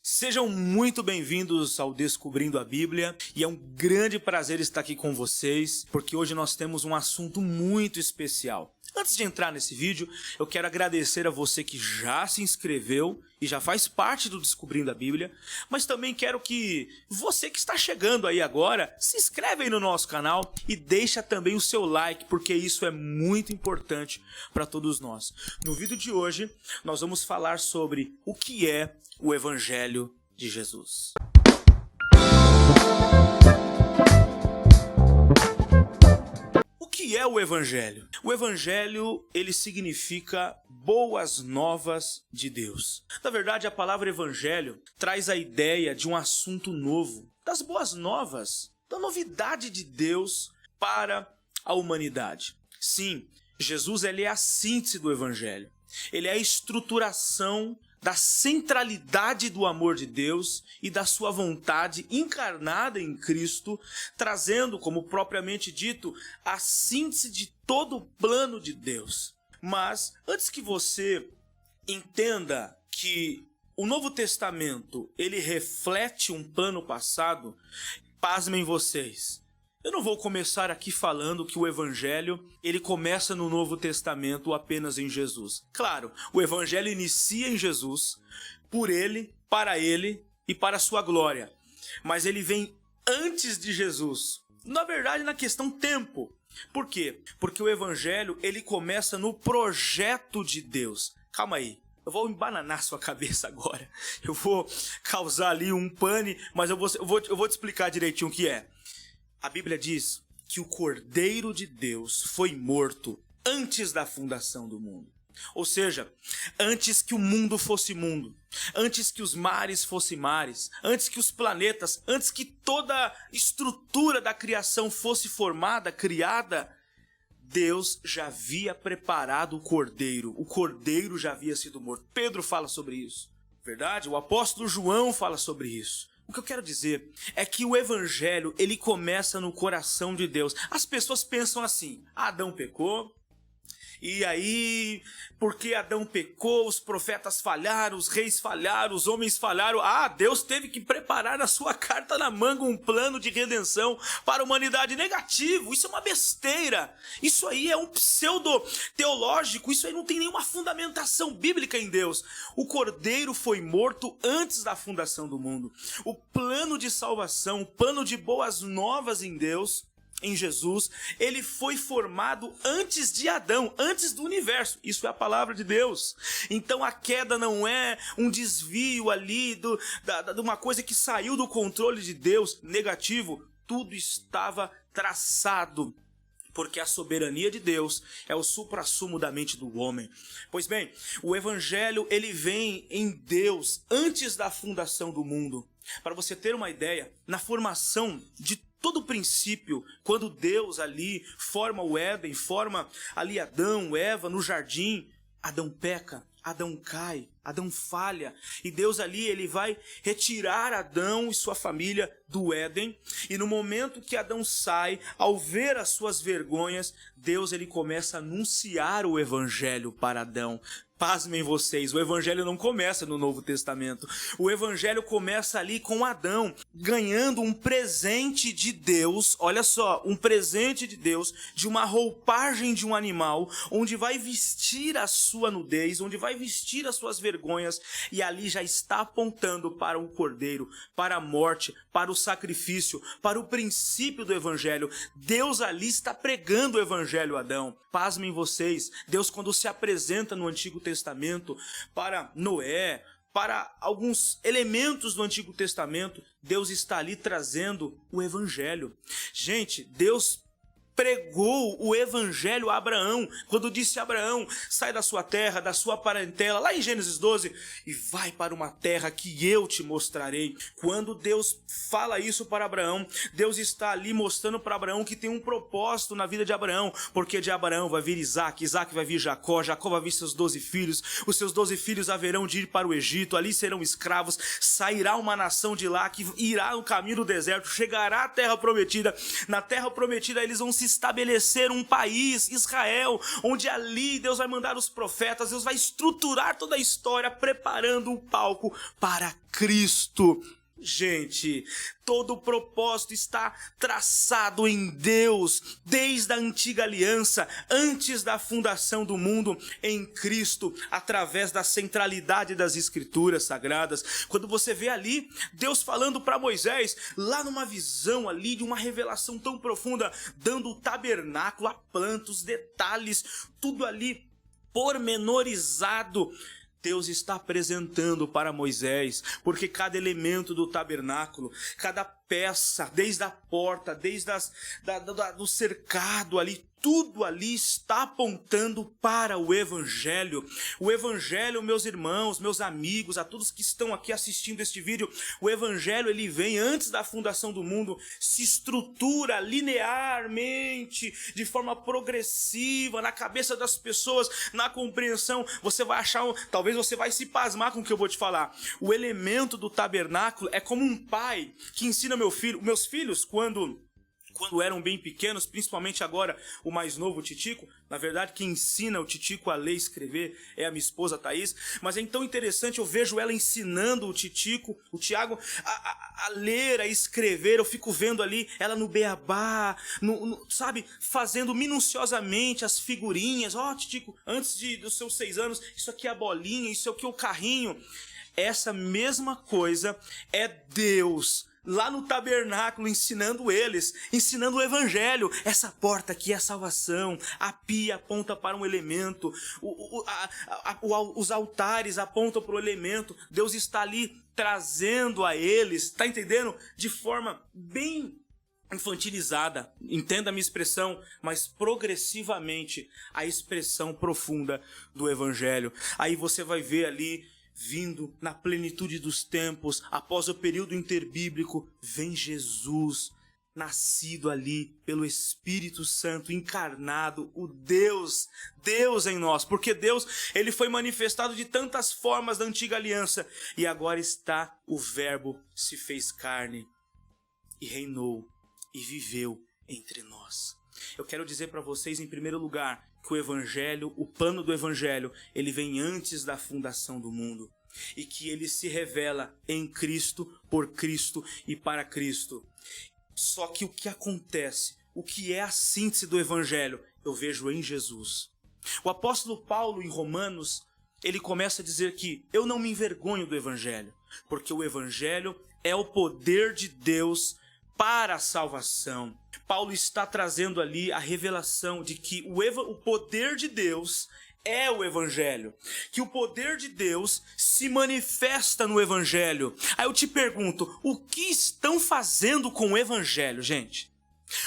Sejam muito bem-vindos ao Descobrindo a Bíblia e é um grande prazer estar aqui com vocês, porque hoje nós temos um assunto muito especial. Antes de entrar nesse vídeo, eu quero agradecer a você que já se inscreveu e já faz parte do Descobrindo a Bíblia, mas também quero que você que está chegando aí agora, se inscreve aí no nosso canal e deixa também o seu like, porque isso é muito importante para todos nós. No vídeo de hoje, nós vamos falar sobre o que é o Evangelho de Jesus. O que é o Evangelho? O Evangelho, ele significa boas novas de Deus. Na verdade, a palavra Evangelho traz a ideia de um assunto novo, das boas novas, da novidade de Deus para a humanidade. Sim, Jesus ele é a síntese do Evangelho. Ele é a estruturação da centralidade do amor de Deus e da sua vontade encarnada em Cristo, trazendo, como propriamente dito, a síntese de todo o plano de Deus. Mas, antes que você entenda que o Novo Testamento, ele reflete um plano passado, pasmem vocês. Eu não vou começar aqui falando que o Evangelho, ele começa no Novo Testamento apenas em Jesus. Claro, o Evangelho inicia em Jesus, por ele e para a sua glória. Mas ele vem antes de Jesus. Na verdade, na questão tempo. Por quê? Porque o Evangelho, ele começa no projeto de Deus. Calma aí. Eu vou embananar sua cabeça agora. Eu vou causar ali um pane, mas eu vou te explicar direitinho o que é. A Bíblia diz que o Cordeiro de Deus foi morto antes da fundação do mundo. Ou seja, antes que o mundo fosse mundo, antes que os mares fossem mares, antes que os planetas, antes que toda a estrutura da criação fosse formada, criada, Deus já havia preparado o Cordeiro. O Cordeiro já havia sido morto. Pedro fala sobre isso, verdade? O apóstolo João fala sobre isso. O que eu quero dizer é que o Evangelho, ele começa no coração de Deus. As pessoas pensam assim, Adão pecou, e aí, porque Adão pecou, os profetas falharam, os reis falharam, os homens falharam. Deus teve que preparar na sua carta na manga um plano de redenção para a humanidade. Negativo, isso é uma besteira. Isso aí é um pseudo-teológico, isso aí não tem nenhuma fundamentação bíblica em Deus. O Cordeiro foi morto antes da fundação do mundo. O plano de salvação, o plano de boas novas em Deus, em Jesus, ele foi formado antes de Adão, antes do universo. Isso é a palavra de Deus. Então a queda não é um desvio ali de uma coisa que saiu do controle de Deus. Negativo, tudo estava traçado, porque a soberania de Deus é o suprassumo da mente do homem. Pois bem, o Evangelho ele vem em Deus antes da fundação do mundo. Para você ter uma ideia, na formação de todo o princípio, quando Deus ali forma o Éden, forma ali Adão, Eva no jardim, Adão peca, Adão cai, Adão falha. E Deus ali, ele vai retirar Adão e sua família do Éden. E no momento que Adão sai, ao ver as suas vergonhas, Deus ele começa a anunciar o Evangelho para Adão. Pasmem vocês, o Evangelho não começa no Novo Testamento. O Evangelho começa ali com Adão, ganhando um presente de Deus, olha só, um presente de Deus, de uma roupagem de um animal, onde vai vestir a sua nudez, onde vai vestir as suas vergonhas, e ali já está apontando para o Cordeiro, para a morte, para o sacrifício, para o princípio do Evangelho. Deus ali está pregando o Evangelho a Adão. Pasmem vocês, Deus quando se apresenta no Antigo Testamento para Noé, para alguns elementos do Antigo Testamento, Deus está ali trazendo o Evangelho. Gente, Deus pregou o Evangelho a Abraão, quando disse a Abraão, sai da sua terra, da sua parentela, lá em Gênesis 12, e vai para uma terra que eu te mostrarei. Quando Deus fala isso para Abraão, Deus está ali mostrando para Abraão que tem um propósito na vida de Abraão, porque de Abraão vai vir Isaac, Isaac vai vir Jacó, Jacó vai vir seus 12 filhos, os seus 12 filhos haverão de ir para o Egito, ali serão escravos, sairá uma nação de lá que irá no caminho do deserto, chegará à terra prometida, na terra prometida eles vão se se estabelecer um país, Israel, onde ali Deus vai mandar os profetas, Deus vai estruturar toda a história, preparando o palco para Cristo. Gente, todo o propósito está traçado em Deus, desde a antiga aliança, antes da fundação do mundo, em Cristo, através da centralidade das Escrituras Sagradas. Quando você vê ali, Deus falando para Moisés, lá numa visão ali, de uma revelação tão profunda, dando o tabernáculo, a planta, os detalhes, tudo ali pormenorizado, Deus está apresentando para Moisés, porque cada elemento do tabernáculo, cada peça, desde a porta, desde do cercado ali, tudo ali está apontando para o Evangelho. O Evangelho, meus irmãos, meus amigos, a todos que estão aqui assistindo este vídeo, o Evangelho ele vem antes da fundação do mundo, se estrutura linearmente, de forma progressiva, na cabeça das pessoas, na compreensão. Você vai achar, talvez você vai se pasmar com o que eu vou te falar. O elemento do tabernáculo é como um pai que ensina meus filhos, quando eram bem pequenos, principalmente agora o mais novo, o Titico. Na verdade, quem ensina o Titico a ler e escrever é a minha esposa Thaís. Mas é tão interessante, eu vejo ela ensinando o Titico, o Tiago, a ler, a escrever. Eu fico vendo ali ela no beabá, sabe, fazendo minuciosamente as figurinhas. Ó, Titico, antes dos seus 6 anos, isso aqui é a bolinha, isso aqui é o carrinho. Essa mesma coisa é Deus lá no tabernáculo, ensinando o Evangelho. Essa porta aqui é a salvação, a pia aponta para um elemento, os altares apontam para o elemento. Deus está ali trazendo a eles, está entendendo? De forma bem infantilizada, entenda a minha expressão, mas progressivamente a expressão profunda do Evangelho. Aí você vai ver ali, vindo na plenitude dos tempos, após o período interbíblico, vem Jesus, nascido ali pelo Espírito Santo, encarnado, o Deus em nós, porque Deus, ele foi manifestado de tantas formas da antiga aliança, e agora está o Verbo, se fez carne, e reinou, e viveu entre nós. Eu quero dizer para vocês, em primeiro lugar, que o Evangelho, o plano do Evangelho, ele vem antes da fundação do mundo. E que ele se revela em Cristo, por Cristo e para Cristo. Só que o que acontece, o que é a síntese do Evangelho, eu vejo em Jesus. O apóstolo Paulo, em Romanos, ele começa a dizer que eu não me envergonho do Evangelho, porque o Evangelho é o poder de Deus para a salvação. Paulo está trazendo ali a revelação de que o poder de Deus é o Evangelho, que o poder de Deus se manifesta no Evangelho. Aí eu te pergunto, o que estão fazendo com o Evangelho, gente?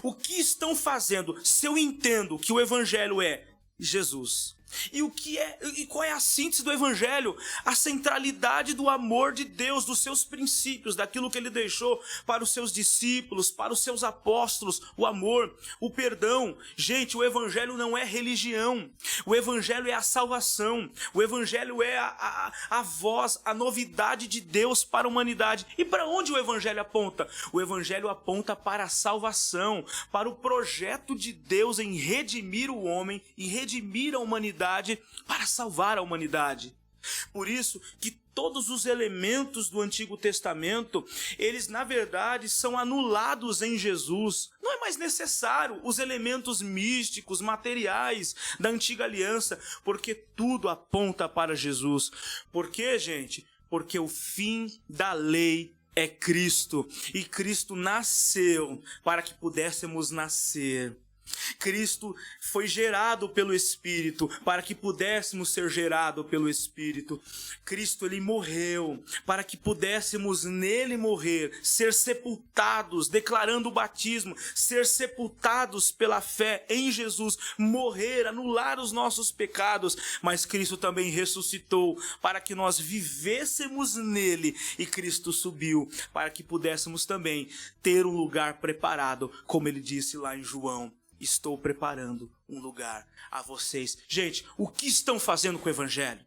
O que estão fazendo se eu entendo que o Evangelho é Jesus? E qual é a síntese do Evangelho? A centralidade do amor de Deus, dos seus princípios, daquilo que ele deixou para os seus discípulos, para os seus apóstolos, o amor, o perdão. Gente, o Evangelho não é religião, o Evangelho é a salvação, o Evangelho é a voz, a novidade de Deus para a humanidade. E para onde o Evangelho aponta? O Evangelho aponta para a salvação, para o projeto de Deus em redimir o homem, em redimir a humanidade, para salvar a humanidade. Por isso que todos os elementos do Antigo Testamento, eles na verdade são anulados em Jesus. Não é mais necessário os elementos místicos, materiais da Antiga Aliança, porque tudo aponta para Jesus. Por quê, gente? Porque o fim da lei é Cristo, e Cristo nasceu para que pudéssemos nascer. Cristo foi gerado pelo Espírito para que pudéssemos ser gerados pelo Espírito. Cristo, ele morreu para que pudéssemos nele morrer, ser sepultados, declarando o batismo, ser sepultados pela fé em Jesus, morrer, anular os nossos pecados. Mas Cristo também ressuscitou para que nós vivêssemos nele, e Cristo subiu para que pudéssemos também ter um lugar preparado, como ele disse lá em João: estou preparando um lugar a vocês. Gente, o que estão fazendo com o Evangelho?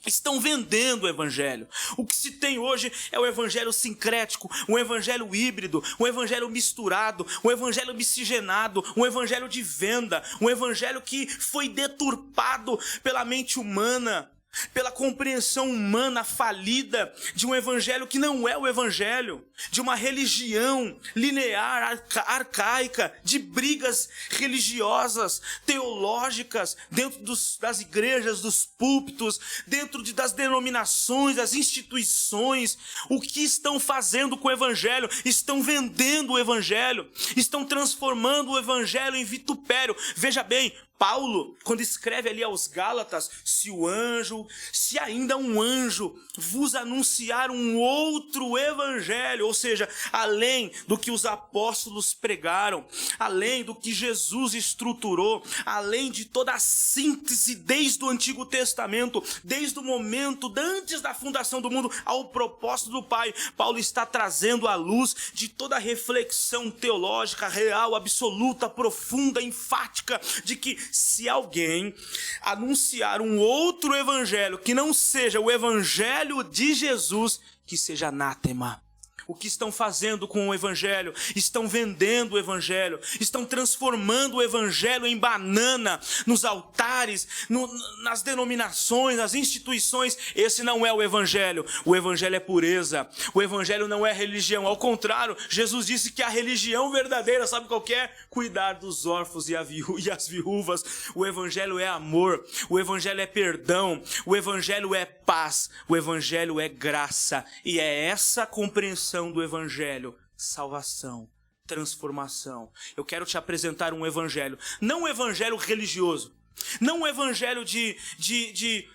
Estão vendendo o evangelho. O que se tem hoje é o evangelho sincrético, um evangelho híbrido, um evangelho misturado, um evangelho miscigenado, um evangelho de venda, um evangelho que foi deturpado pela mente humana, pela compreensão humana falida de um evangelho que não é o evangelho, de uma religião linear, arcaica, de brigas religiosas, teológicas, dentro das igrejas, dos púlpitos, dentro das denominações, das instituições. O que estão fazendo com o evangelho? Estão vendendo o evangelho, estão transformando o evangelho em vitupério. Veja bem, Paulo, quando escreve ali aos Gálatas, se ainda um anjo vos anunciar um outro evangelho, ou seja, além do que os apóstolos pregaram, além do que Jesus estruturou, além de toda a síntese desde o Antigo Testamento, desde o momento antes da fundação do mundo ao propósito do Pai, Paulo está trazendo à luz de toda a reflexão teológica, real, absoluta, profunda, enfática, de que se alguém anunciar um outro evangelho que não seja o evangelho de Jesus, que seja anátema. O que estão fazendo com o evangelho? Estão vendendo o evangelho, estão transformando o evangelho em banana nos altares, nas denominações, nas instituições. Esse não é o evangelho é pureza, o evangelho não é religião, ao contrário, Jesus disse que a religião verdadeira, sabe qual que é? Cuidar dos órfãos e as viúvas. O evangelho é amor, o evangelho é perdão, o evangelho é paz, o evangelho é graça, e é essa compreensão do evangelho, salvação, transformação. Eu quero te apresentar um evangelho, não um evangelho religioso, não um evangelho de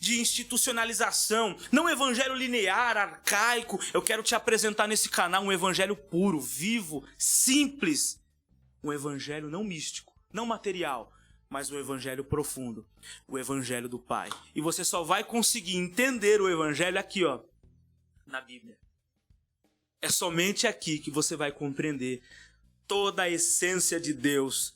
institucionalização, não um evangelho linear, arcaico. Eu quero te apresentar nesse canal um evangelho puro, vivo, simples, um evangelho não místico, não material, mas um evangelho profundo, o evangelho do Pai. E você só vai conseguir entender o evangelho aqui, ó, na Bíblia. É somente aqui que você vai compreender toda a essência de Deus,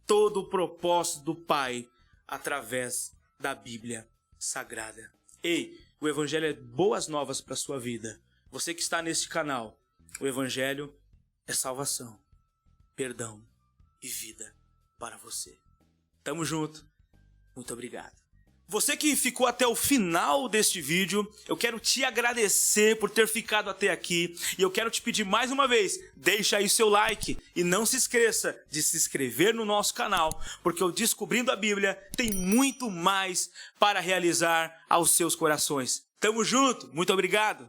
todo o propósito do Pai, através da Bíblia Sagrada. Ei, o Evangelho é boas novas para a sua vida. Você que está neste canal, o Evangelho é salvação, perdão e vida para você. Tamo junto. Muito obrigado. Você que ficou até o final deste vídeo, eu quero te agradecer por ter ficado até aqui. E eu quero te pedir mais uma vez, deixa aí seu like. E não se esqueça de se inscrever no nosso canal, porque o Descobrindo a Bíblia tem muito mais para realizar aos seus corações. Tamo junto, muito obrigado.